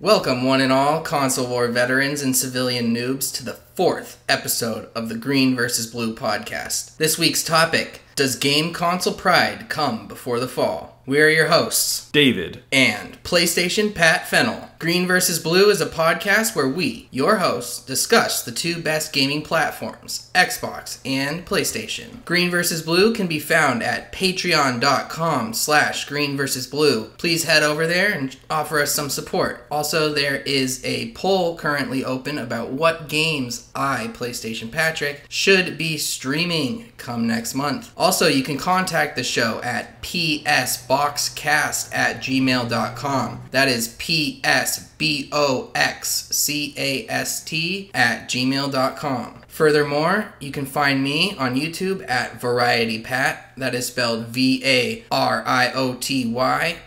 Welcome, one and all, console war veterans and civilian noobs, to the 4th episode of the Green vs. Blue podcast. This week's topic: does game console pride come before the fall? We are your hosts, David and PlayStation Pat Fennel. Green vs. Blue is a podcast where we, your hosts, discuss the two best gaming platforms, Xbox and PlayStation. Green vs. Blue can be found at patreon.com/Green vs. Blue. Please head over there and offer us some support. Also, there is a poll currently open about what games I, PlayStation Patrick, should be streaming come next month. Also, you can contact the show at psboxcast@gmail.com. That is psboxcast@gmail.com. Furthermore, you can find me on YouTube at VarietyPat, that is spelled VARIOTY,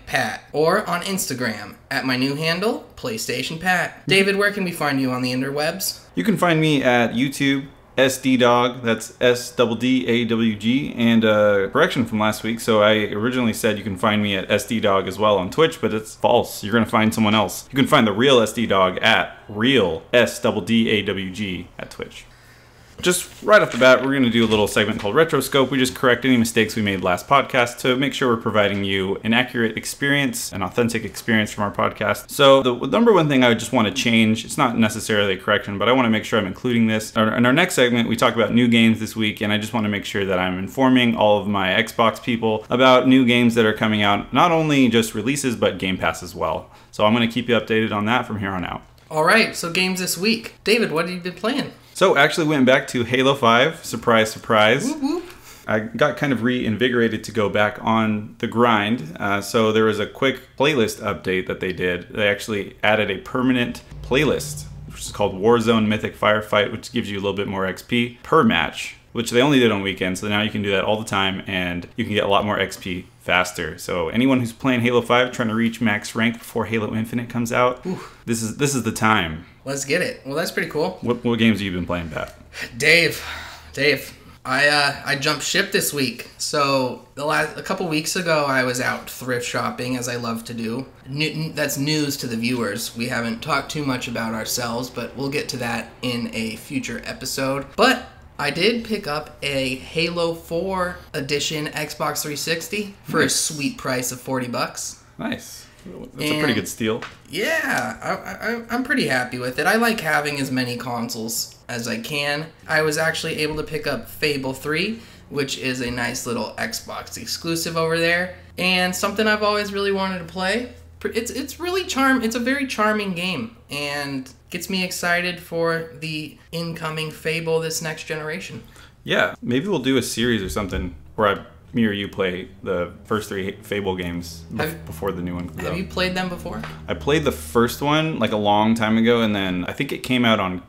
Pat, or on Instagram at my new handle, PlayStation Pat. David, where can we find you on the interwebs? You can find me at YouTube, SDDawg, that's SDDAWG, and correction from last week, so I originally said you can find me at SDDawg as well on Twitch, but it's false. You're going to find someone else. You can find the real SDDawg at real SDDAWG at Twitch. Just right off the bat, we're going to do a little segment called Retroscope. We just correct any mistakes we made last podcast to make sure we're providing you an accurate experience, an authentic experience from our podcast. So the number one thing I would just want to change, it's not necessarily a correction, but I want to make sure I'm including this. In our next segment, we talk about new games this week, and I just want to make sure that I'm informing all of my Xbox people about new games that are coming out, not only just releases, but Game Pass as well. So I'm going to keep you updated on that from here on out. All right, so games this week. David, what have you been playing? So actually went back to Halo 5, surprise, surprise. Whoop, whoop. I got kind of reinvigorated to go back on the grind. So there was a quick playlist update that they did. They actually added a permanent playlist, which is called Warzone Mythic Firefight, which gives you a little bit more XP per match, which they only did on weekends. So now you can do that all the time, and you can get a lot more XP faster. So anyone who's playing Halo 5, trying to reach max rank before Halo Infinite comes out, this is the time. Let's get it. Well, that's pretty cool. What games have you been playing, Pat? Dave, I jumped ship this week. So a couple weeks ago, I was out thrift shopping, as I love to do. That's news to the viewers. We haven't talked too much about ourselves, but we'll get to that in a future episode. But I did pick up a Halo 4 edition Xbox 360 for a sweet price of $40. Nice. That's a pretty good steal. Yeah, I'm pretty happy with it. I like having as many consoles as I can. I was actually able to pick up Fable 3, which is a nice little Xbox exclusive over there, and something I've always really wanted to play. It's a very charming game, and gets me excited for the incoming Fable this next generation. Yeah, maybe we'll do a series or something where me or you play the first 3 Fable games before the new one comes out. Have you played them before? I played the first one like a long time ago, and then I think it came out on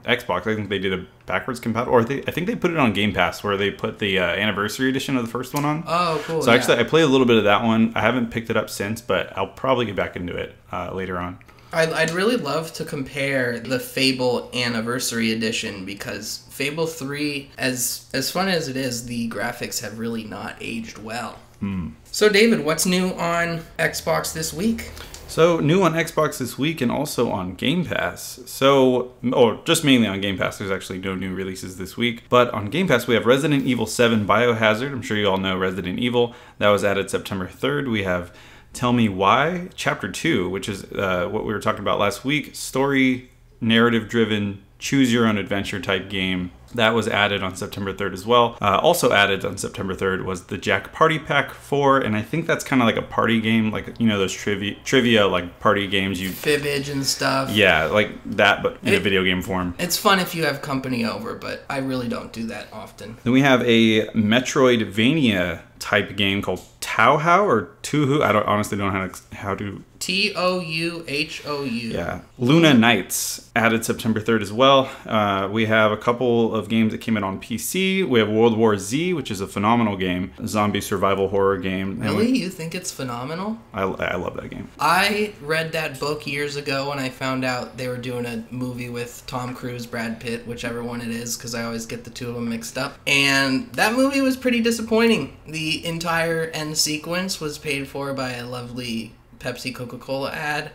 Xbox. I think they did a backwards compatible, or I think they put it on Game Pass, where they put the anniversary edition of the first one on. Oh, cool. So actually, I played a little bit of that one. I haven't picked it up since, but I'll probably get back into it later on. I'd really love to compare the Fable Anniversary Edition, because Fable 3, as fun as it is, the graphics have really not aged well. So David, what's new on Xbox this week? So new on Xbox this week, and also on Game Pass. Just mainly on Game Pass. There's actually no new releases this week. But on Game Pass, we have Resident Evil 7 Biohazard. I'm sure you all know Resident Evil. That was added September 3rd. We have Tell Me Why, Chapter 2, which is what we were talking about last week. Story, narrative-driven, choose-your-own-adventure type game. That was added on September 3rd as well. Also added on September 3rd was the Jack Party Pack 4, and I think that's kind of like a party game, like, you know, those trivia like party games. Fibbage and stuff. Yeah, like that, but in a video game form. It's fun if you have company over, but I really don't do that often. Then we have a Metroidvania type game called Touhou or Touhou. I honestly don't know how to. Touhou. Yeah. Luna Nights added September 3rd as well. We have a couple of games that came in on PC. We have World War Z, which is a phenomenal game, a zombie survival horror game. Really? You think it's phenomenal? I love that game. I read that book years ago when I found out they were doing a movie with Tom Cruise, Brad Pitt, whichever one it is, because I always get the two of them mixed up. And that movie was pretty disappointing. The entire end sequence was paid for by a lovely Pepsi Coca-Cola ad.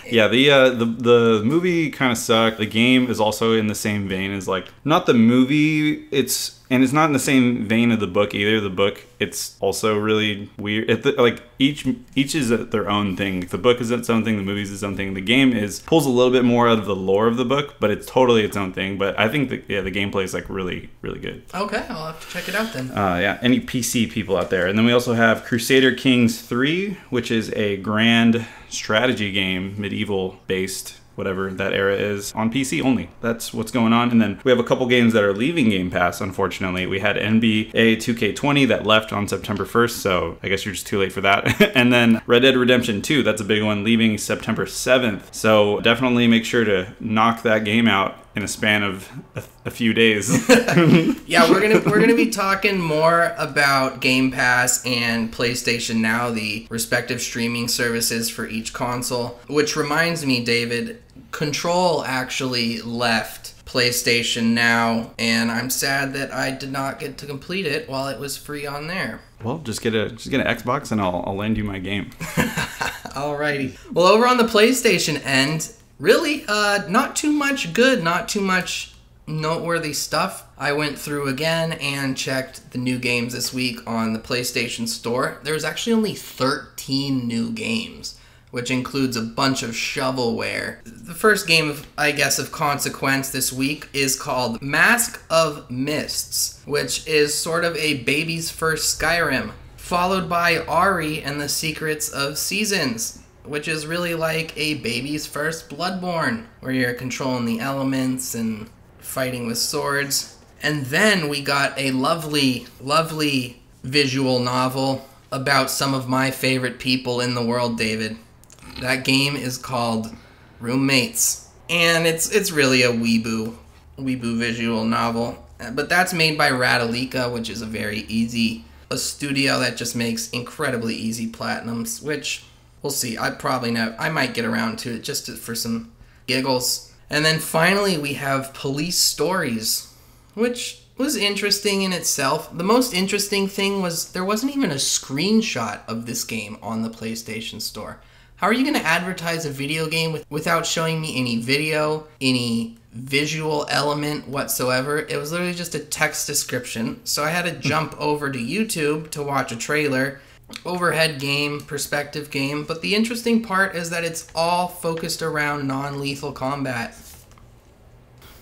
Yeah, the movie kind of sucked. The game is also in the same vein as like not the movie. It's not in the same vein of the book either. The book, it's also really weird. Like each is their own thing. The book is its own thing. The movie is its own thing. The game pulls a little bit more out of the lore of the book, but it's totally its own thing. But I think the gameplay is like really really good. Okay, I'll have to check it out then. Yeah, any PC people out there. And then we also have Crusader Kings 3, which is a grand strategy game, medieval based, whatever that era is, on PC only. That's what's going on. And then we have a couple games that are leaving Game Pass, unfortunately. We had NBA 2K20 that left on September 1st, so I guess you're just too late for that. And then Red Dead Redemption 2, that's a big one, leaving September 7th. So definitely make sure to knock that game out in a span of a few days. Yeah, we're gonna be talking more about Game Pass and PlayStation Now, the respective streaming services for each console. Which reminds me, David, Control actually left PlayStation Now, and I'm sad that I did not get to complete it while it was free on there. Well, just get an Xbox and I'll lend you my game. Alrighty. Well, over on the PlayStation end, really, not too much good, not too much noteworthy stuff. I went through again and checked the new games this week on the PlayStation Store. There's actually only 13 new games, which includes a bunch of shovelware. The first game, of consequence this week is called Mask of Mists, which is sort of a baby's first Skyrim, followed by Ari and the Secrets of Seasons, which is really like a baby's first Bloodborne, where you're controlling the elements and fighting with swords. And then we got a lovely, lovely visual novel about some of my favorite people in the world, David. That game is called Roommates, and it's really a weeboo visual novel. But that's made by Radalika, which is a studio that just makes incredibly easy platinums, which we'll see. I might get around to it just for some giggles. And then finally we have Police Stories, which was interesting in itself. The most interesting thing was there wasn't even a screenshot of this game on the PlayStation Store. How are you going to advertise a video game without showing me any video, any visual element whatsoever? It was literally just a text description. So I had to jump over to YouTube to watch a trailer. Overhead game, perspective game, but the interesting part is that it's all focused around non-lethal combat.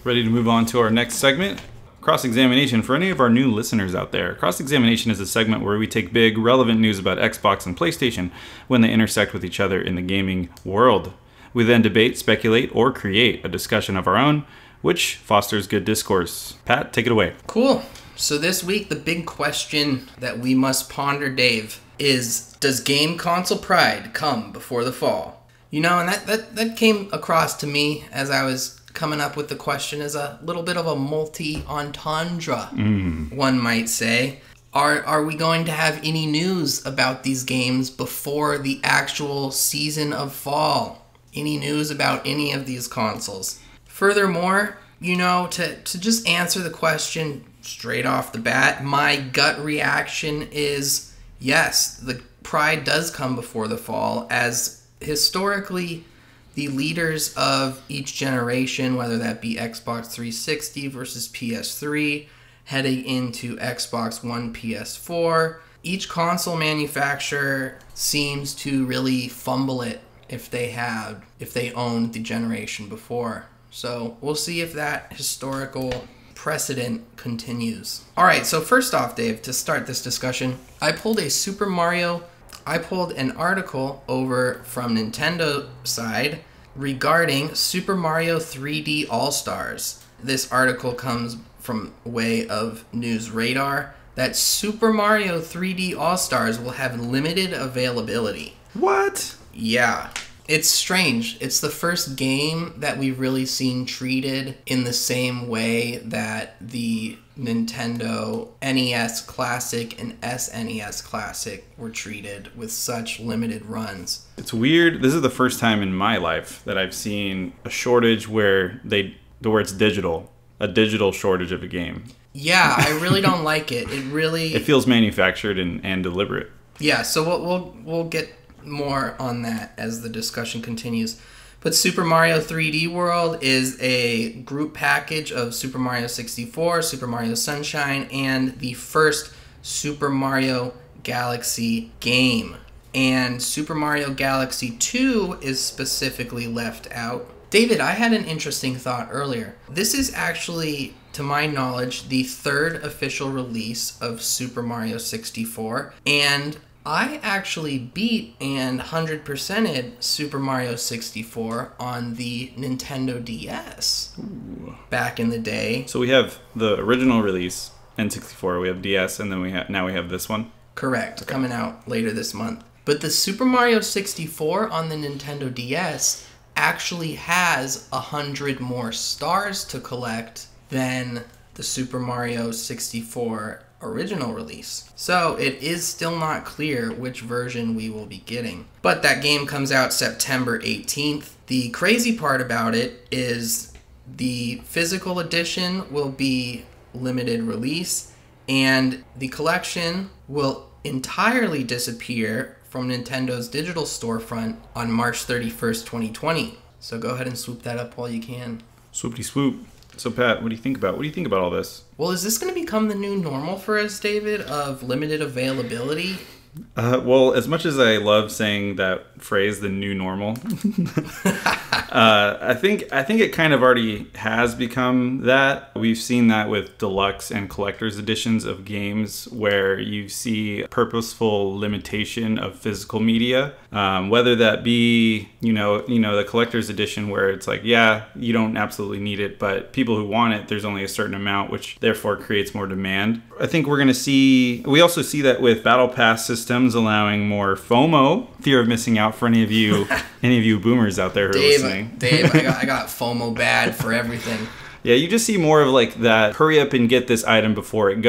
Ready to move on to our next segment? Cross-examination. For any of our new listeners out there, cross-examination is a segment where we take big, relevant news about Xbox and PlayStation when they intersect with each other in the gaming world. We then debate, speculate, or create a discussion of our own, which fosters good discourse. Pat, take it away. Cool. So this week, the big question that we must ponder, Dave, is, does game console pride come before the fall? You know, and that came across to me as I was coming up with the question as a little bit of a multi-entendre, one might say. Are we going to have any news about these games before the actual season of fall? Any news about any of these consoles? Furthermore, you know, to just answer the question straight off the bat, my gut reaction is yes, the pride does come before the fall, as historically the leaders of each generation, whether that be Xbox 360 versus PS3, heading into Xbox One, PS4, each console manufacturer seems to really fumble it if they owned the generation before. So we'll see if that historical precedent continues. Alright, so first off, Dave, to start this discussion, I pulled an article over from Nintendo side regarding Super Mario 3D All-Stars. This article comes from way of News Radar that Super Mario 3D All-Stars will have limited availability. What? Yeah. It's strange. It's the first game that we've really seen treated in the same way that the Nintendo NES Classic and SNES Classic were treated, with such limited runs. It's weird. This is the first time in my life that I've seen a shortage where it's digital. A digital shortage of a game. Yeah, I really don't like it. It feels manufactured and deliberate. Yeah, so we'll get more on that as the discussion continues. But Super Mario 3D World is a group package of Super Mario 64, Super Mario Sunshine, and the first Super Mario Galaxy game. And Super Mario Galaxy 2 is specifically left out. David, I had an interesting thought earlier. This is actually, to my knowledge, the third official release of Super Mario 64, and I actually beat and 100%ed Super Mario 64 on the Nintendo DS. Ooh. Back in the day. So we have the original release, N64, we have DS, and then now we have this one? Correct, okay. Coming out later this month. But the Super Mario 64 on the Nintendo DS actually has 100 more stars to collect than the Super Mario 64 original release. So it is still not clear which version we will be getting. But that game comes out September 18th. The crazy part about it is the physical edition will be limited release, and the collection will entirely disappear from Nintendo's digital storefront on March 31st, 2020. So go ahead and swoop that up while you can. Swoopty swoop. So Pat, what do you think about all this? Well, is this going to become the new normal for us, David, of limited availability? Well, as much as I love saying that phrase, the new normal, I think it kind of already has become that. We've seen that with deluxe and collector's editions of games where you see purposeful limitation of physical media, whether that be the collector's edition where it's like, yeah, you don't absolutely need it, but people who want it, there's only a certain amount, which therefore creates more demand. I think we also see that with Battle Pass systems allowing more FOMO, fear of missing out, for any of you boomers out there who are listening. Dave, I got FOMO bad for everything. Yeah, you just see more of like that hurry up and get this item before it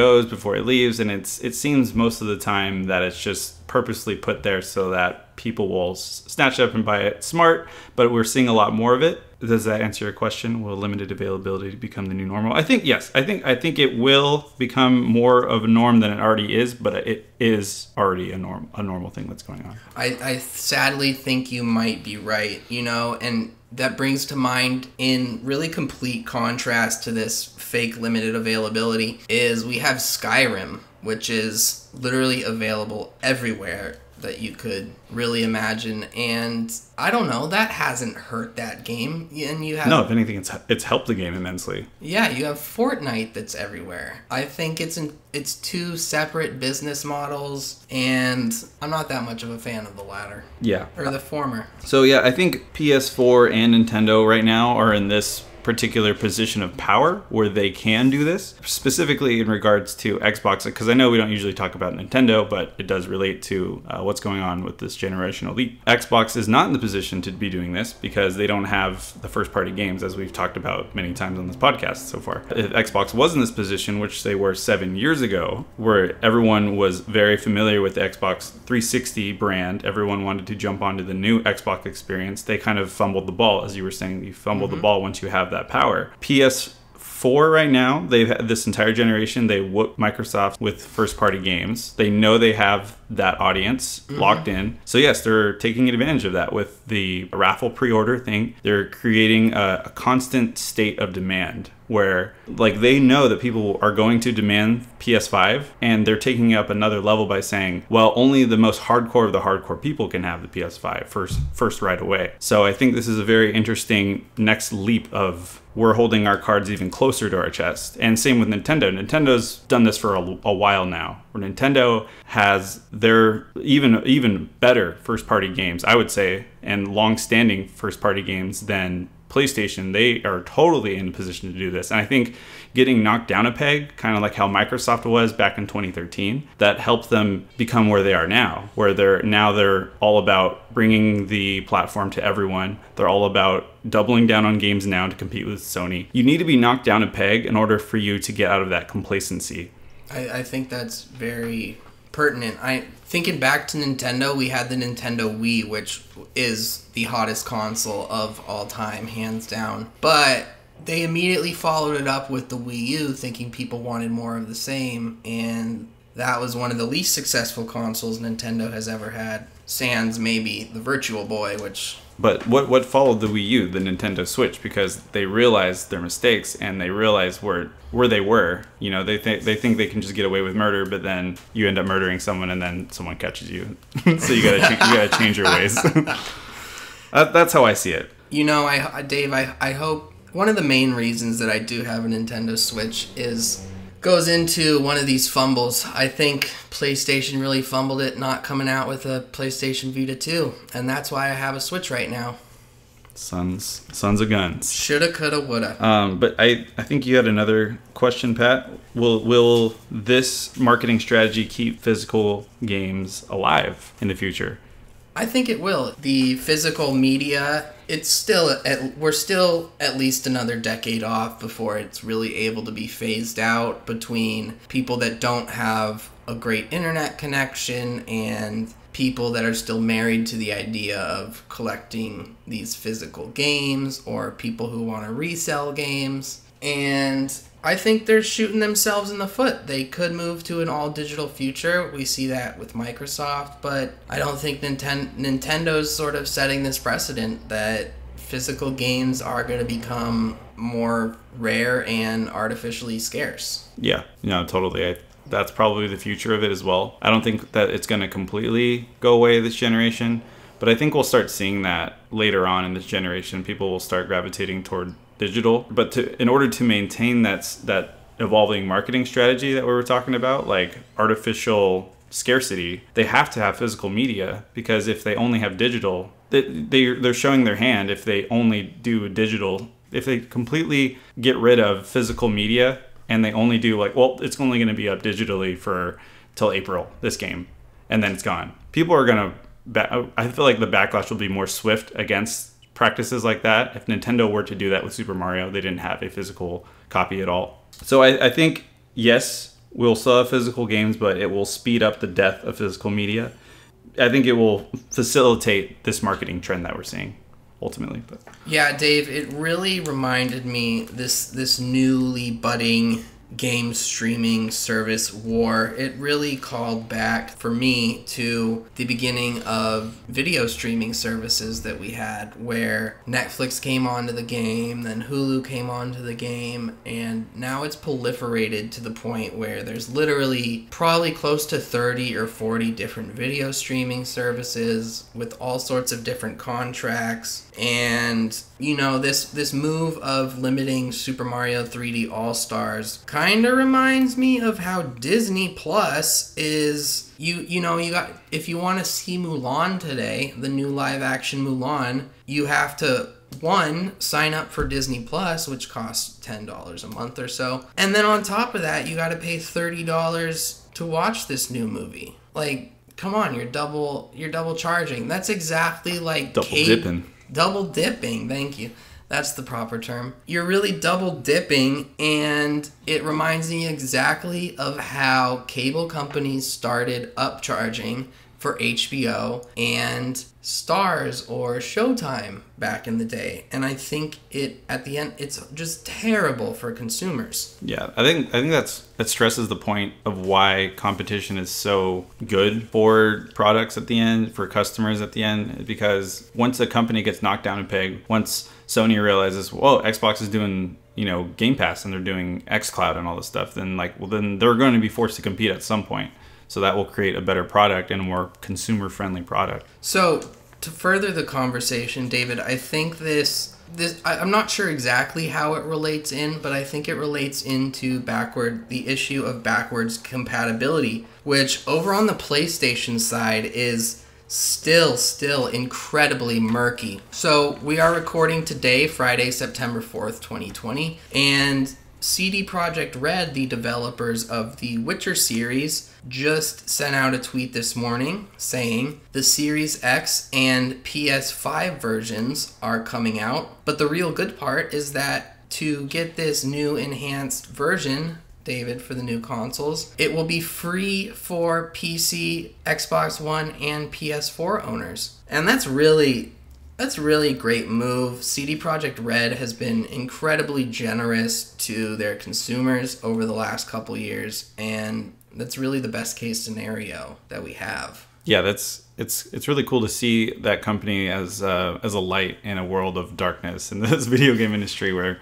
leaves, and it seems most of the time that it's just purposely put there so that people will snatch it up and buy it. Smart, but we're seeing a lot more of it. Does that answer your question? Will limited availability become the new normal? I think yes. I think it will become more of a norm than it already is, but it is already a normal thing that's going on. I sadly think you might be right, and that brings to mind, in really complete contrast to this fake limited availability, is we have Skyrim, which is literally available everywhere that you could really imagine, and I don't know, that hasn't hurt that game. And you have, no, if anything, it's helped the game immensely. Yeah, you have Fortnite that's everywhere. I think it's two separate business models, and I'm not that much of a fan of the latter. Yeah, or the former. So yeah, I think PS4 and Nintendo right now are in this particular position of power where they can do this, specifically in regards to Xbox, because I know we don't usually talk about Nintendo, but it does relate to what's going on with this generational leap. Xbox is not in the position to be doing this because they don't have the first party games, as we've talked about many times on this podcast so far. If Xbox was in this position, which they were 7 years ago, where everyone was very familiar with the Xbox 360 brand, everyone wanted to jump onto the new Xbox experience, they kind of fumbled the ball. As you were saying, you fumbled the ball once you have that power. PS4 right now, they've had this entire generation, they whoop Microsoft with first party games. They know they have that audience locked in. So yes, they're taking advantage of that with the raffle pre-order thing. They're creating a constant state of demand where like they know that people are going to demand PS5, and they're taking it up another level by saying, well, only the most hardcore of the hardcore people can have the PS5 first right away. So I think this is a very interesting next leap of we're holding our cards even closer to our chest. And same with Nintendo. Nintendo's done this for a while now, where Nintendo has their even better first party games, I would say, and long-standing first party games than PlayStation. They are totally in a position to do this. And I think getting knocked down a peg, kind of like how Microsoft was back in 2013, that helped them become where they are now, where they're all about bringing the platform to everyone. They're all about doubling down on games now to compete with Sony. You need to be knocked down a peg in order for you to get out of that complacency. I think that's very pertinent. Thinking back to Nintendo, we had the Nintendo Wii, which is the hottest console of all time, hands down. But they immediately followed it up with the Wii U, thinking people wanted more of the same, and that was one of the least successful consoles Nintendo has ever had. Sans maybe the Virtual Boy, which... But what followed the Wii U, the Nintendo Switch, because they realized their mistakes and they realized where they were. You know, they think they can just get away with murder, but then you end up murdering someone and then someone catches you. So you gotta change your ways. That's how I see it. You know, Dave, I hope one of the main reasons that I do have a Nintendo Switch goes into one of these fumbles. I think PlayStation really fumbled it not coming out with a PlayStation Vita 2, and that's why I have a Switch right now. Sons of guns. Shoulda, coulda, woulda. But I think you had another question, Pat. Will this marketing strategy keep physical games alive in the future? I think it will. The physical media, we're still at least another decade off before it's really able to be phased out between people that don't have a great internet connection and people that are still married to the idea of collecting these physical games, or people who want to resell games. And I think they're shooting themselves in the foot. They could move to an all-digital future. We see that with Microsoft, but I don't think Nintendo's sort of setting this precedent that physical games are going to become more rare and artificially scarce. Yeah, no, totally. That's probably the future of it as well. I don't think that it's going to completely go away this generation, but I think we'll start seeing that later on in this generation. People will start gravitating toward digital, but in order to maintain that evolving marketing strategy that we were talking about, like artificial scarcity, they have to have physical media, because if they only have digital, they're showing their hand. If they only do digital, if they completely get rid of physical media and they only do it's only going to be up digitally till April, this game, and then it's gone. People are going to, I feel like the backlash will be more swift against practices like that. If Nintendo were to do that with Super Mario, they didn't have a physical copy at all. So I think, yes, we'll still have physical games, but it will speed up the death of physical media. I think it will facilitate this marketing trend that we're seeing, ultimately. But yeah, Dave, it really reminded me, this newly budding game streaming service war, it really called back for me to the beginning of video streaming services that we had, where Netflix came onto the game, then Hulu came onto the game, and now it's proliferated to the point where there's literally probably close to 30 or 40 different video streaming services with all sorts of different contracts. And you know, this move of limiting Super Mario 3D All-Stars kind of reminds me of how Disney Plus is, you know, if you want to see Mulan today, the new live action Mulan, you have to, one, sign up for Disney Plus, which costs $10 a month or so, and then on top of that, you got to pay $30 to watch this new movie. Like, come on, you're double charging. That's exactly like Double dipping, thank you. That's the proper term. You're really double dipping, and it reminds me exactly of how cable companies started upcharging for HBO and Starz or Showtime back in the day. And I think at the end, it's just terrible for consumers. Yeah, I think that stresses the point of why competition is so good for products at the end, for customers at the end, because once a company gets knocked down a peg, once Sony realizes, whoa, Xbox is doing, Game Pass and they're doing xCloud and all this stuff, then they're going to be forced to compete at some point. So that will create a better product and a more consumer-friendly product. So to further the conversation, David, I think I'm not sure exactly how it relates in, but I think it relates into the issue of backwards compatibility, which over on the PlayStation side is still incredibly murky. So we are recording today, Friday, September 4th, 2020, and CD Projekt Red, the developers of the Witcher series, just sent out a tweet this morning saying the Series X and PS5 versions are coming out, but the real good part is that to get this new enhanced version, David, for the new consoles, it will be free for PC, Xbox One, and PS4 owners. And that's really a great move. CD Projekt Red has been incredibly generous to their consumers over the last couple years, and That's really the best case scenario that we have. Yeah, it's really cool to see that company as a light in a world of darkness in this video game industry where,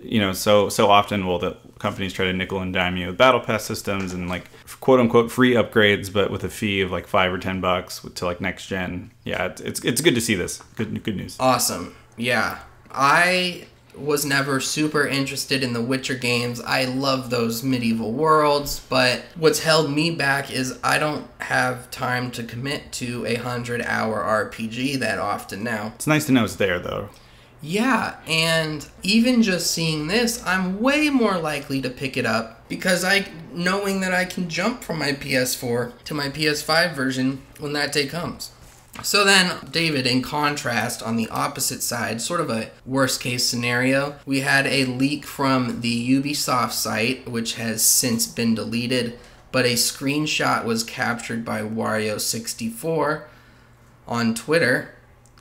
you know, so often will the companies try to nickel and dime you with battle pass systems and like quote unquote free upgrades, but with a fee of like $5 or $10 to like next gen. Yeah, it's good to see this. Good news. Awesome. Yeah, I was never super interested in the Witcher games. I love those medieval worlds, but what's held me back is I don't have time to commit to a 100-hour RPG that often now. It's nice to know it's there though. Yeah, and even just seeing this, I'm way more likely to pick it up because knowing that I can jump from my PS4 to my PS5 version when that day comes. So then, David, in contrast, on the opposite side, sort of a worst case scenario, we had a leak from the Ubisoft site, which has since been deleted, but a screenshot was captured by Wario64 on Twitter.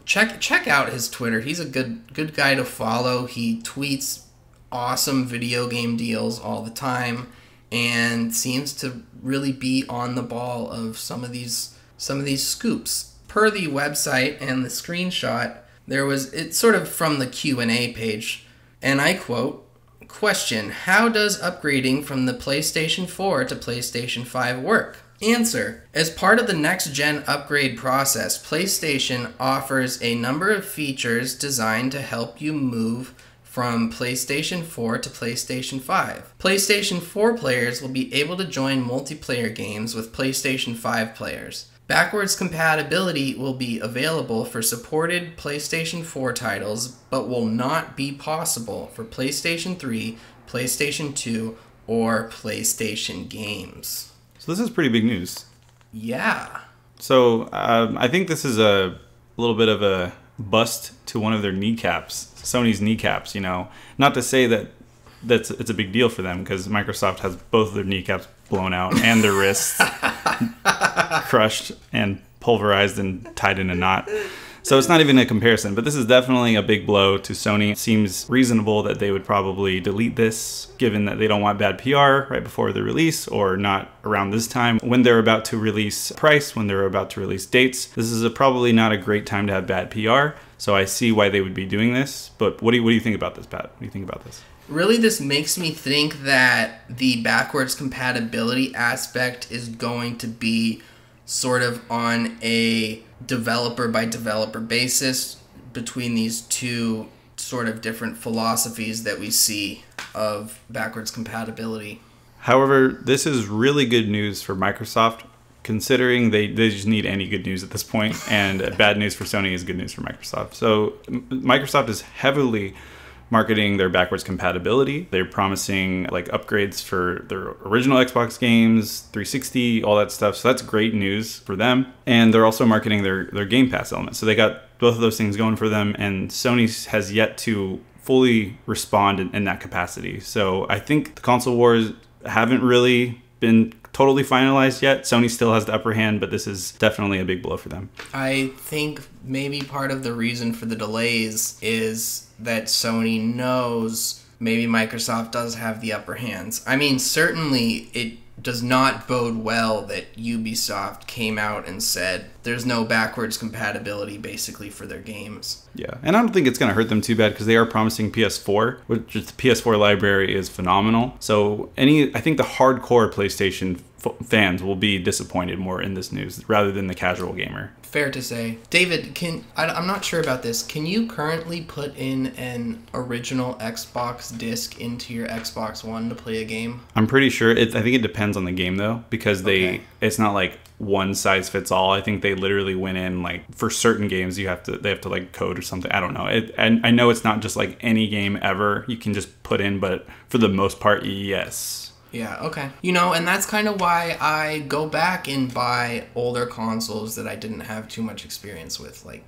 Check out his Twitter. He's a good guy to follow. He tweets awesome video game deals all the time and seems to really be on the ball of some of these scoops. Per the website and the screenshot, it's sort of from the Q&A page, and I quote, "Question, how does upgrading from the PlayStation 4 to PlayStation 5 work? Answer, as part of the next-gen upgrade process, PlayStation offers a number of features designed to help you move from PlayStation 4 to PlayStation 5. PlayStation 4 players will be able to join multiplayer games with PlayStation 5 players. Backwards compatibility will be available for supported PlayStation 4 titles, but will not be possible for PlayStation 3, PlayStation 2, or PlayStation games." So this is pretty big news. Yeah. So I think this is a little bit of a bust to one of their kneecaps, Sony's kneecaps, you know. Not to say that it's a big deal for them, because Microsoft has both of their kneecaps blown out and their wrists crushed and pulverized and tied in a knot. So it's not even a comparison, but this is definitely a big blow to Sony. It seems reasonable that they would probably delete this, given that they don't want bad PR right before the release, or not around this time when they're about to release price, when they're about to release dates. This is probably not a great time to have bad PR, so I see why they would be doing this. But what do you think about this, Pat? What do you think about this? Really, this makes me think that the backwards compatibility aspect is going to be sort of on a developer by developer basis between these two sort of different philosophies that we see of backwards compatibility. However, this is really good news for Microsoft, considering they just need any good news at this point, and bad news for Sony is good news for Microsoft. So Microsoft is heavily marketing their backwards compatibility. They're promising like upgrades for their original Xbox games, 360, all that stuff. So that's great news for them. And they're also marketing their Game Pass element. So they got both of those things going for them, and Sony has yet to fully respond in that capacity. So I think the console wars haven't really been totally finalized yet. Sony still has the upper hand, but this is definitely a big blow for them. I think maybe part of the reason for the delays is that Sony knows maybe Microsoft does have the upper hands. I mean, certainly it does not bode well that Ubisoft came out and said there's no backwards compatibility basically for their games. Yeah, and I don't think it's going to hurt them too bad, because they are promising PS4, which the PS4 library is phenomenal. So I think the hardcore PlayStation fans will be disappointed more in this news rather than the casual gamer. Fair to say. David, I'm not sure about this. Can you currently put in an original Xbox disc into your Xbox One to play a game? I'm pretty sure. I think it depends on the game though, because it's not like one size fits all. I think they literally went in like for certain games they have to like code or something. I don't know. I know it's not just like any game ever you can just put in, but for the most part, yes. Yeah, okay. You know, and that's kind of why I go back and buy older consoles that I didn't have too much experience with, like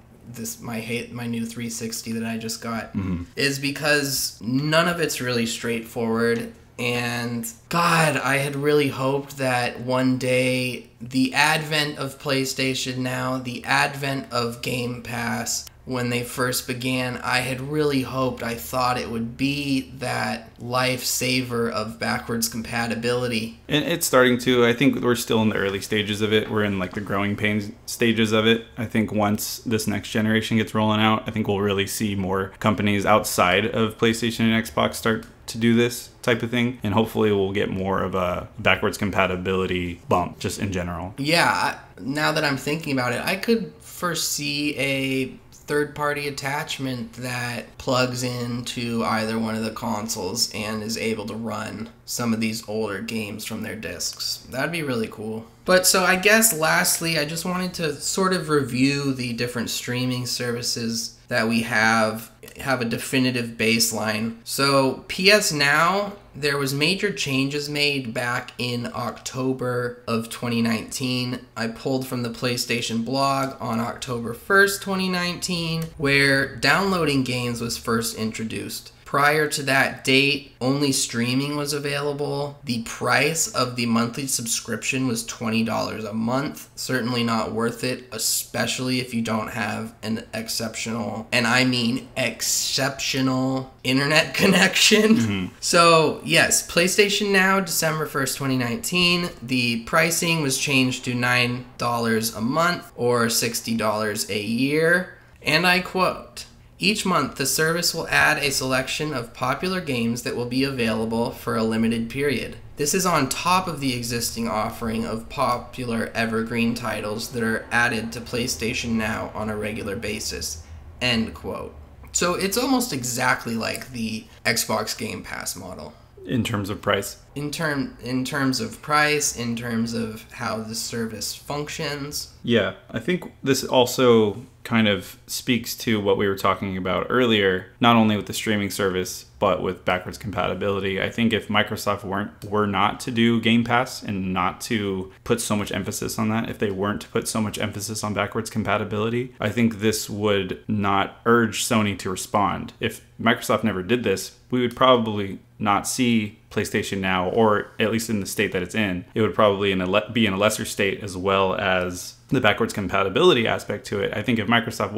my new 360 that I just got, is because none of it's really straightforward. And God, I had really hoped that one day the advent of PlayStation now, the advent of Game Pass, when they first began, I had really hoped, I thought it would be that lifesaver of backwards compatibility. And it's starting to. I think we're still in the early stages of it. We're in like the growing pains stages of it. I think once this next generation gets rolling out, I think we'll really see more companies outside of PlayStation and Xbox start to do this type of thing, and hopefully we'll get more of a backwards compatibility bump just in general. Yeah, now that I'm thinking about it, I could foresee a third-party attachment that plugs into either one of the consoles and is able to run some of these older games from their discs. That'd be really cool. But so I guess lastly, I just wanted to sort of review the different streaming services that we have a definitive baseline. So PS Now, there was major changes made back in October of 2019. I pulled from the PlayStation blog on October 1st, 2019, where downloading games was first introduced. Prior to that date, only streaming was available. The price of the monthly subscription was $20 a month. Certainly not worth it, especially if you don't have an exceptional, and I mean exceptional, internet connection. Mm-hmm. So yes, PlayStation Now, December 1st, 2019. The pricing was changed to $9 a month or $60 a year. And I quote, "Each month, the service will add a selection of popular games that will be available for a limited period. This is on top of the existing offering of popular evergreen titles that are added to PlayStation Now on a regular basis." End quote. So it's almost exactly like the Xbox Game Pass model. In terms of price? In terms of price, in terms of how the service functions. Yeah, I think this also kind of speaks to what we were talking about earlier, not only with the streaming service, but with backwards compatibility. I think if Microsoft were not to do Game Pass and not to put so much emphasis on that, if they weren't to put so much emphasis on backwards compatibility, I think this would not urge Sony to respond. If Microsoft never did this, we would probably not see PlayStation Now, or at least in the state that it's in. It would probably be in a lesser state, as well as the backwards compatibility aspect to it. I think if Microsoft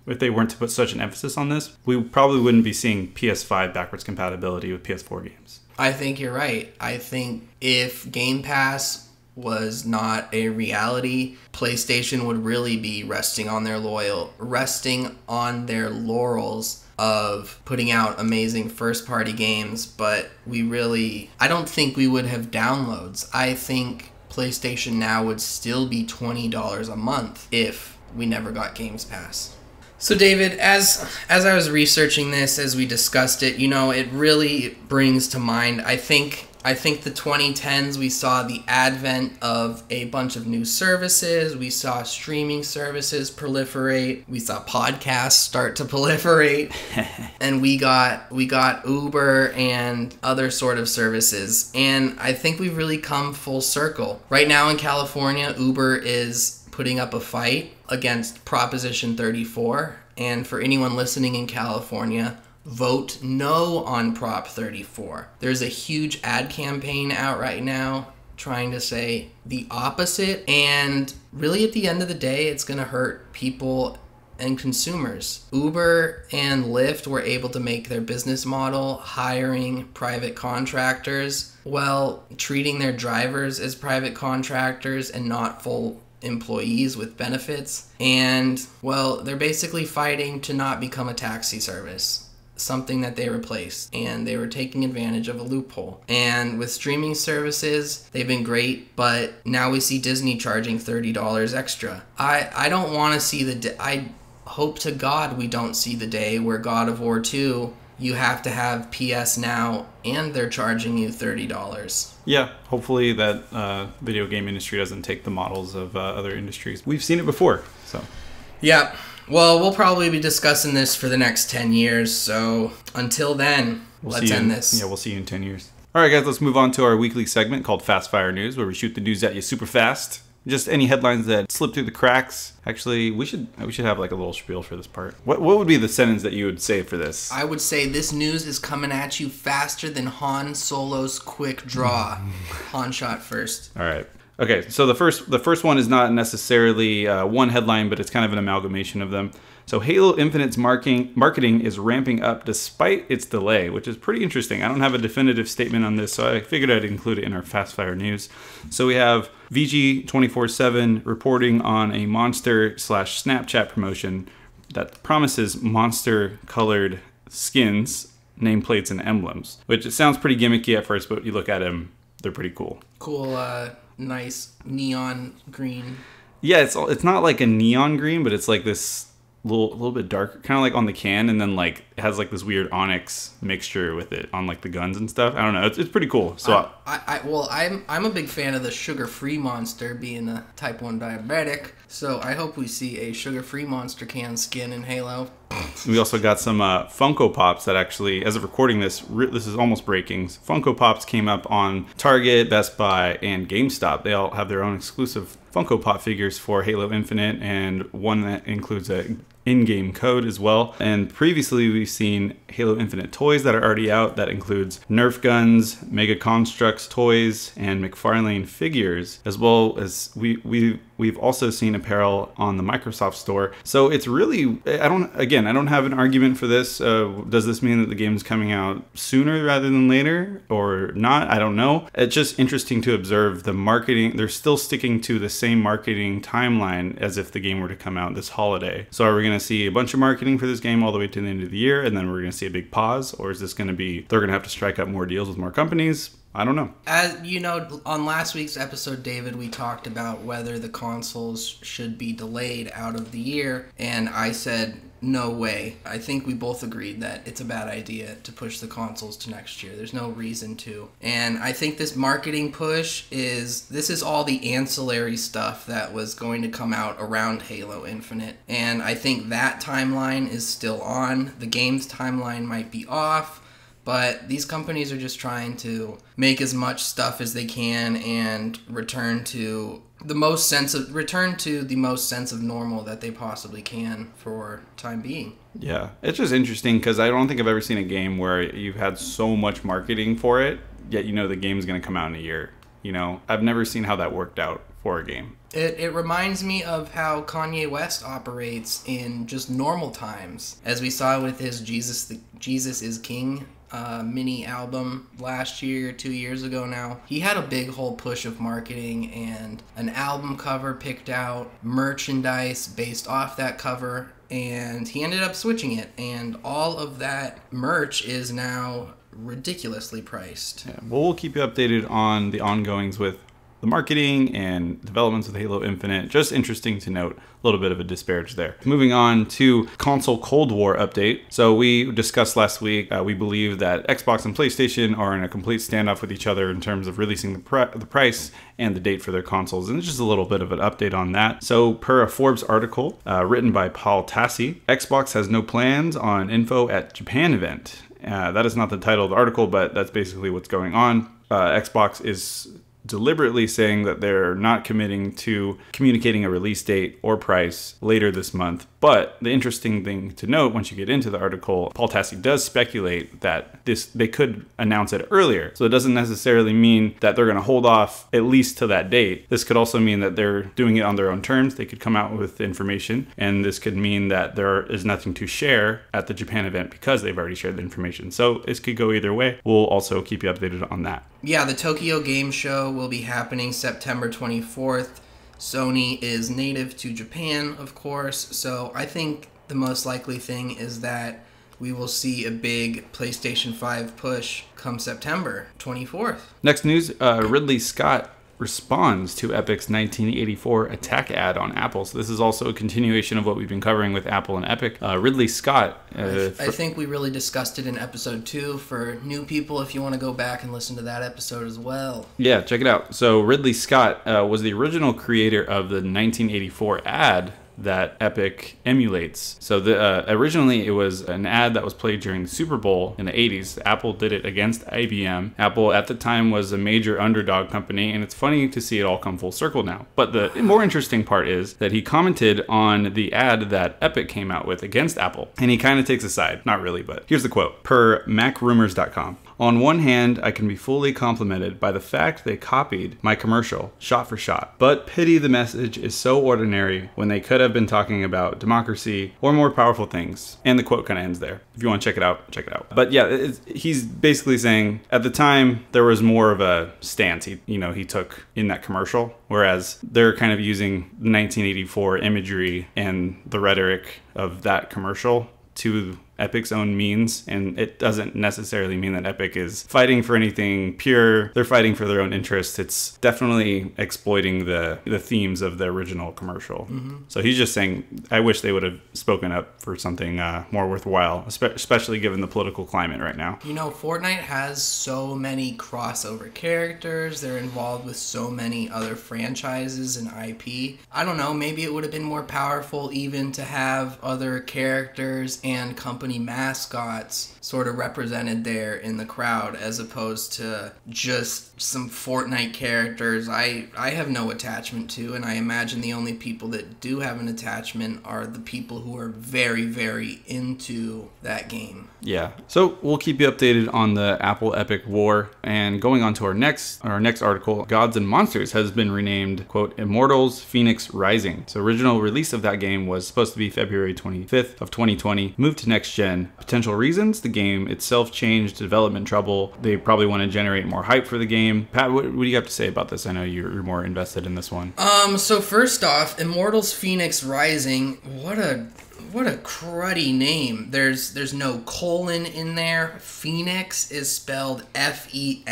if they weren't to put such an emphasis on this, we probably wouldn't be seeing PS5 backwards compatibility with PS4 games. I think you're right. I think if Game Pass was not a reality, PlayStation would really be resting on their laurels of putting out amazing first-party games, but I don't think we would have downloads. I think PlayStation Now would still be $20 a month if we never got Games Pass. So David, as I was researching this, as we discussed it, it really brings to mind, I think the 2010s, we saw the advent of a bunch of new services. We saw streaming services proliferate. We saw podcasts start to proliferate. And we got Uber and other sort of services. And I think we've really come full circle. Right now in California, Uber is putting up a fight against Proposition 34. And for anyone listening in California, vote no on Prop 34. There's a huge ad campaign out right now trying to say the opposite, and really at the end of the day, it's going to hurt people and consumers. Uber and Lyft were able to make their business model hiring private contractors while treating their drivers as private contractors and not full employees with benefits. And, well, they're basically fighting to not become a taxi service, something that they replaced, and they were taking advantage of a loophole. And with streaming services, they've been great, but now we see Disney charging $30 extra. I don't want to see I hope to God we don't see the day where God of War 2, you have to have PS Now and they're charging you $30. Yeah, hopefully that video game industry doesn't take the models of other industries. We've seen it before, so. Yeah. Well, we'll probably be discussing this for the next 10 years, so until then, let's end this. Yeah, we'll see you in 10 years. All right, guys, let's move on to our weekly segment called Fast Fire News, where we shoot the news at you super fast. Just any headlines that slip through the cracks. Actually, we should have like a little spiel for this part. What would be the sentence that you would say for this? I would say this news is coming at you faster than Han Solo's quick draw. Han shot first. All right. Okay, so the first one is not necessarily one headline, but it's kind of an amalgamation of them. So Halo Infinite's marketing is ramping up despite its delay, which is pretty interesting. I don't have a definitive statement on this, so I figured I'd include it in our Fast Fire news. So we have VG 24/7 reporting on a Monster/Snapchat promotion that promises monster-colored skins, nameplates, and emblems, which it sounds pretty gimmicky at first, but you look at them, they're pretty cool. Cool, nice neon green. Yeah, it's not like a neon green, but it's like this little bit darker, kind of like on the can, and then like it has like this weird onyx mixture with it on like the guns and stuff. I don't know, it's pretty cool. So I'm a big fan of the sugar-free Monster, being a type 1 diabetic. So I hope we see a sugar-free Monster can skin in Halo. We also got some Funko Pops that actually, as of recording this, this is almost breaking. Funko Pops came up on Target, Best Buy, and GameStop. They all have their own exclusive Funko Pop figures for Halo Infinite, and one that includes a in-game code as well. And previously we've seen Halo Infinite toys that are already out. That includes Nerf guns, Mega Constructs toys, and McFarlane figures, as well as we've also seen apparel on the Microsoft Store. So it's really, I don't have an argument for this. Does this mean that the game's coming out sooner rather than later or not? I don't know. It's just interesting to observe the marketing. They're still sticking to the same marketing timeline as if the game were to come out this holiday. So are we going to see a bunch of marketing for this game all the way to the end of the year, and then we're going to see a big pause? Or is this going to be, they're going to have to strike up more deals with more companies? I don't know. As you know, on last week's episode, David, we talked about whether the consoles should be delayed out of the year, and I said no way. I think we both agreed that it's a bad idea to push the consoles to next year. There's no reason to. And I think this marketing push this is all the ancillary stuff that was going to come out around Halo Infinite. And I think that timeline is still on. The game's timeline might be off. But these companies are just trying to make as much stuff as they can and return to the most sense of normal that they possibly can for time being. Yeah, it's just interesting because I don't think I've ever seen a game where you've had so much marketing for it, yet you know the game's going to come out in a year. You know, I've never seen how that worked out for a game. It reminds me of how Kanye West operates in just normal times, as we saw with his Jesus is King mini album last year, 2 years ago now. He had a big whole push of marketing and an album cover picked out, merchandise based off that cover, and he ended up switching it, and all of that merch is now ridiculously priced. Yeah, well, we'll keep you updated on the ongoings with the marketing and developments with Halo Infinite. Just interesting to note, a little bit of a disparage there. Moving on to console Cold War update. So we discussed last week, we believe that Xbox and PlayStation are in a complete standoff with each other in terms of releasing the price and the date for their consoles. And just a little bit of an update on that. So per a Forbes article written by Paul Tassi, Xbox has no plans on info at Japan event. That is not the title of the article, but that's basically what's going on. Xbox is deliberately saying that they're not committing to communicating a release date or price later this month. But the interesting thing to note once you get into the article, Paul Tassi does speculate that they could announce it earlier. So it doesn't necessarily mean that they're going to hold off at least to that date. This could also mean that they're doing it on their own terms. They could come out with information, and this could mean that there is nothing to share at the Japan event because they've already shared the information. So this could go either way. We'll also keep you updated on that. Yeah, the Tokyo Game Show will be happening September 24th. Sony is native to Japan, of course, so I think the most likely thing is that we will see a big PlayStation 5 push come September 24th. Next news, Ridley Scott responds to Epic's 1984 attack ad on Apple. So this is also a continuation of what we've been covering with Apple and Epic. Ridley Scott. I think we really discussed it in episode 2 for new people if you want to go back and listen to that episode as well. Yeah, check it out. So Ridley Scott was the original creator of the 1984 ad that Epic emulates. So originally it was an ad that was played during the Super Bowl in the 80s. Apple did it against IBM. Apple at the time was a major underdog company, and it's funny to see it all come full circle now. But the more interesting part is that he commented on the ad that Epic came out with against Apple, and he kind of takes a side. Not really, but here's the quote. Per MacRumors.com. On one hand, I can be fully complimented by the fact they copied my commercial, shot for shot. But pity the message is so ordinary when they could have been talking about democracy or more powerful things. And the quote kind of ends there. If you want to check it out, check it out. But yeah, he's basically saying at the time there was more of a stance he took in that commercial, whereas they're kind of using 1984 imagery and the rhetoric of that commercial to Epic's own means, and it doesn't necessarily mean that Epic is fighting for anything pure. They're fighting for their own interests. It's definitely exploiting the themes of the original commercial. So he's just saying, I wish they would have spoken up for something more worthwhile, especially given the political climate right now. Fortnite has so many crossover characters. They're involved with so many other franchises and IP. I don't know, maybe it would have been more powerful even to have other characters and company mascots sort of represented there in the crowd, as opposed to just some Fortnite characters I have no attachment to, and I imagine the only people that do have an attachment are the people who are very, very into that game. Yeah. So we'll keep you updated on the Apple Epic war. And going on to our next article, Gods and Monsters has been renamed, quote, Immortals Fenyx Rising. So original release of that game was supposed to be February 25th of 2020, moved to next gen. Potential reasons: the game itself changed, development trouble. They probably want to generate more hype for the game. Pat, what do you have to say about this? I know you're more invested in this one. So first off, Immortals Fenyx Rising, what a cruddy name. There's no colon in there. Phoenix is spelled F-E-N-Y-X.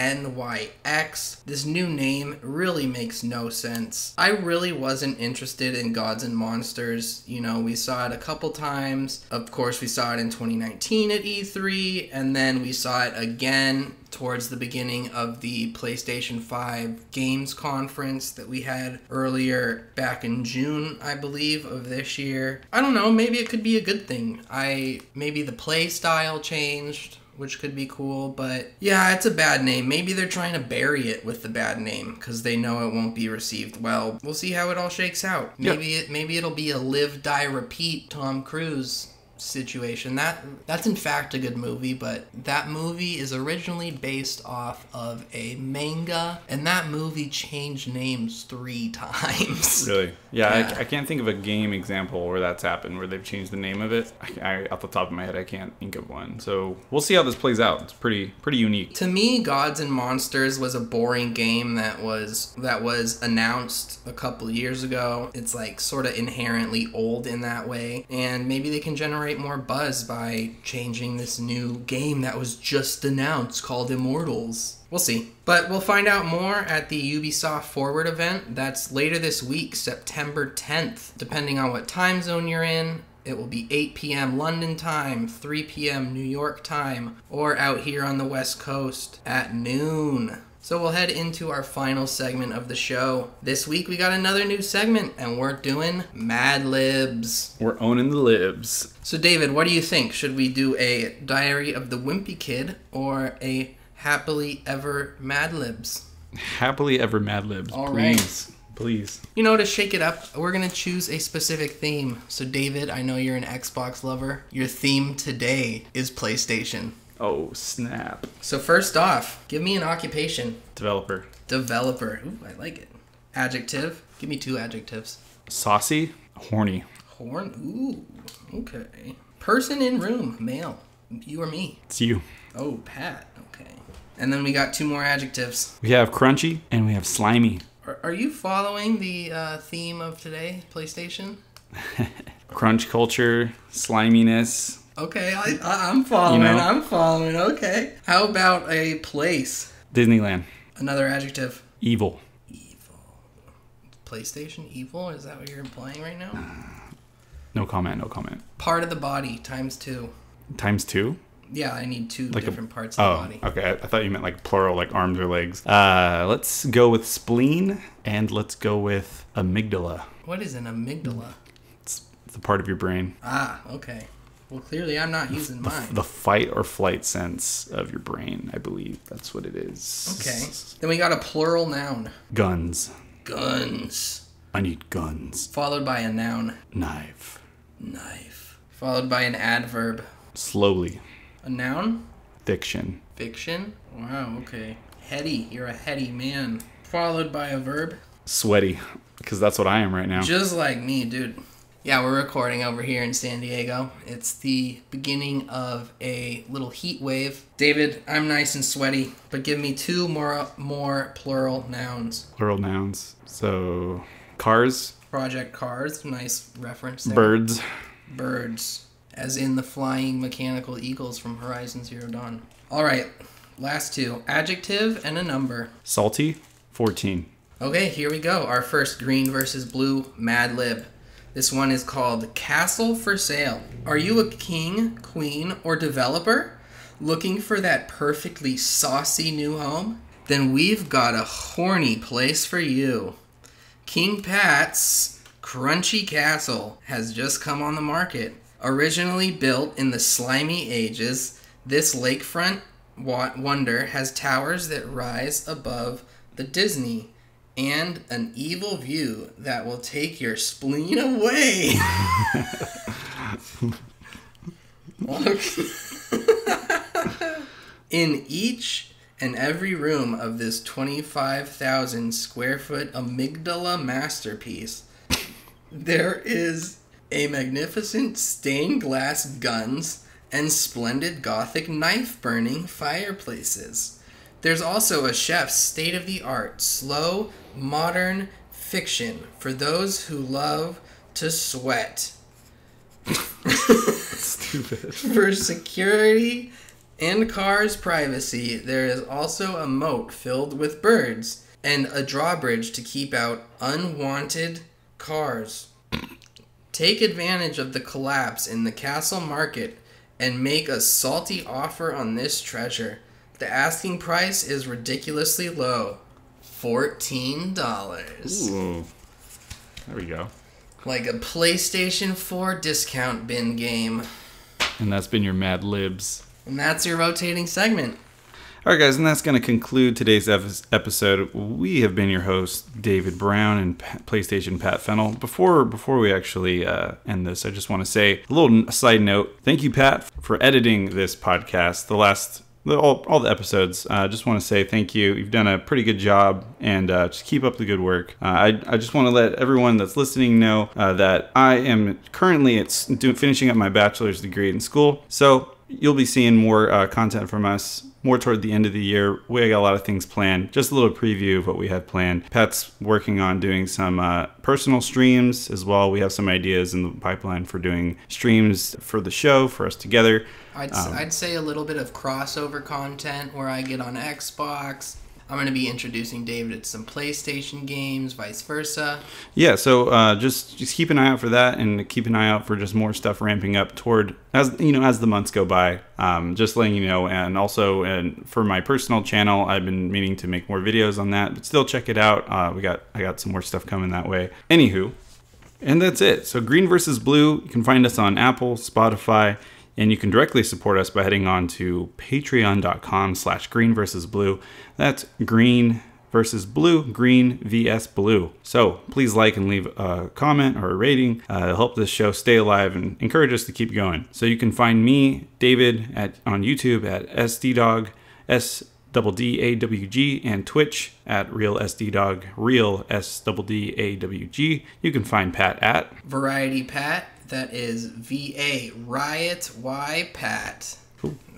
This new name really makes no sense. I really wasn't interested in Gods and Monsters. We saw it a couple times. Of course, we saw it in 2019 at E3, and then we saw it again towards the beginning of the PlayStation 5 games conference that we had earlier back in June, I believe, of this year. I don't know, maybe it could be a good thing. Maybe the play style changed, which could be cool, but yeah, it's a bad name. Maybe they're trying to bury it with the bad name because they know it won't be received well. We'll see how it all shakes out. Maybe it'll be a live, die, repeat Tom Cruise situation. That's in fact a good movie, but that movie is originally based off of a manga, and that movie changed names 3 times. Really? Yeah. I can't think of a game example where that's happened, where they've changed the name of it. Off the top of my head, I can't think of one. So we'll see how this plays out. It's pretty unique. To me, Gods and Monsters was a boring game that was announced a couple years ago. It's like sort of inherently old in that way, and maybe they can generate more buzz by changing this new game that was just announced called Immortals. We'll see. But we'll find out more at the Ubisoft Forward event. That's later this week, September 10th. Depending on what time zone you're in, it will be 8 p.m. London time, 3 p.m. New York time, or out here on the West Coast at noon. So we'll head into our final segment of the show. This week we got another new segment, and we're doing Mad Libs. We're owning the libs. So David, what do you think? Should we do a Diary of the Wimpy Kid or a Happily Ever Mad Libs? Happily Ever Mad Libs. All please. right. Please. To shake it up, we're going to choose a specific theme. So David, I know you're an Xbox lover. Your theme today is PlayStation. Oh, snap. So first off, give me an occupation. Developer. Ooh, I like it. Adjective. Give me 2 adjectives. Saucy. Horny. Ooh, okay. Person in room. Male. You or me? It's you. Oh, Pat. Okay. And then we got 2 more adjectives. We have crunchy and we have slimy. Are you following the theme of today, PlayStation? Crunch culture, sliminess. Okay, I'm following. I'm following. Okay. How about a place? Disneyland. Another adjective. Evil. PlayStation evil? Is that what you're implying right now? No comment. Part of the body times 2. Times 2? Yeah, I need 2 different parts of the body. Okay. I thought you meant like plural, like arms or legs. Let's go with spleen, and let's go with amygdala. What is an amygdala? It's It's a part of your brain. Ah, okay. Well, clearly I'm not using mine. The fight or flight sense of your brain, I believe. That's what it is. Okay. Then we got a plural noun. Guns. Guns. I need guns. Followed by a noun. Knife. Knife. Followed by an adverb. Slowly. A noun. Fiction. Fiction. Wow, okay. Heady. You're a heady man. Followed by a verb. Sweaty. Because that's what I am right now. Just like me, dude. Yeah, we're recording over here in San Diego. It's the beginning of a little heat wave. David, I'm nice and sweaty, but give me two more plural nouns. Plural nouns. So, cars. Project Cars, nice reference there. Birds. Birds, as in the flying mechanical eagles from Horizon Zero Dawn. All right, last two. Adjective and a number. Salty. 14. Okay, here we go. Our first green versus blue Mad Lib. This one is called Castle for Sale. Are you a king, queen, or developer looking for that perfectly saucy new home? Then we've got a horny place for you. King Pat's Crunchy Castle has just come on the market. Originally built in the slimy ages, this lakefront wonder has towers that rise above the Disney and an evil view that will take your spleen away. In each and every room of this 25,000 square foot amygdala masterpiece, there is a magnificent stained glass guns and splendid Gothic knife-burning fireplaces. There's also a chef's state-of-the-art, slow, modern fiction for those who love to sweat. Stupid. For security and cars' privacy, there is also a moat filled with birds and a drawbridge to keep out unwanted cars. Take advantage of the collapse in the castle market and make a salty offer on this treasure. The asking price is ridiculously low. $14. Ooh. There we go. Like a PlayStation 4 discount bin game. And that's been your Mad Libs. And that's your rotating segment. All right, guys, and that's going to conclude today's episode. We have been your hosts, David Brown and PlayStation Pat Fennel. Before we actually end this, I just want to say a little side note. Thank you, Pat, for editing this podcast. All the episodes. I just want to say thank you. You've done a pretty good job, and just keep up the good work. I just want to let everyone that's listening know that I am currently finishing up my bachelor's degree in school. So you'll be seeing more content from us more toward the end of the year. We got a lot of things planned. Just a little preview of what we have planned. Pat's working on doing some personal streams as well. We have some ideas in the pipeline for doing streams for the show, for us together. I'd say a little bit of crossover content where I get on Xbox. I'm going to be introducing David to some PlayStation games, vice versa. Yeah, so just keep an eye out for that, and keep an eye out for just more stuff ramping up toward as the months go by. Just letting you know, and also for my personal channel, I've been meaning to make more videos on that, but still check it out. I got some more stuff coming that way. Anywho, and that's it. So Green versus Blue, you can find us on Apple, Spotify. And you can directly support us by heading on to patreon.com/green versus blue. That's green versus blue, green vs blue. So please like and leave a comment or a rating. It'll help this show stay alive and encourage us to keep going. So you can find me, David, on YouTube at SDDawg, SDDAWG, and Twitch at RealSDDawg, RealSDDAWG. You can find Pat at Variety Pat. That is VA Riot Y Pat.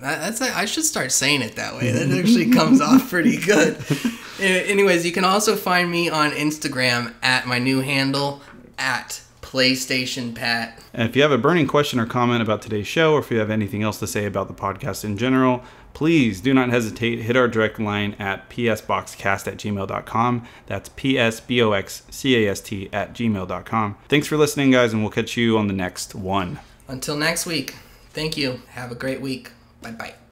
I should start saying it that way. That actually comes off pretty good. Anyways, you can also find me on Instagram at my new handle at PlayStation Pat. And if you have a burning question or comment about today's show, or if you have anything else to say about the podcast in general, please do not hesitate. Hit our direct line at psboxcast@gmail.com. That's psboxcast@gmail.com. Thanks for listening, guys, and we'll catch you on the next one. Until next week, thank you. Have a great week. Bye-bye.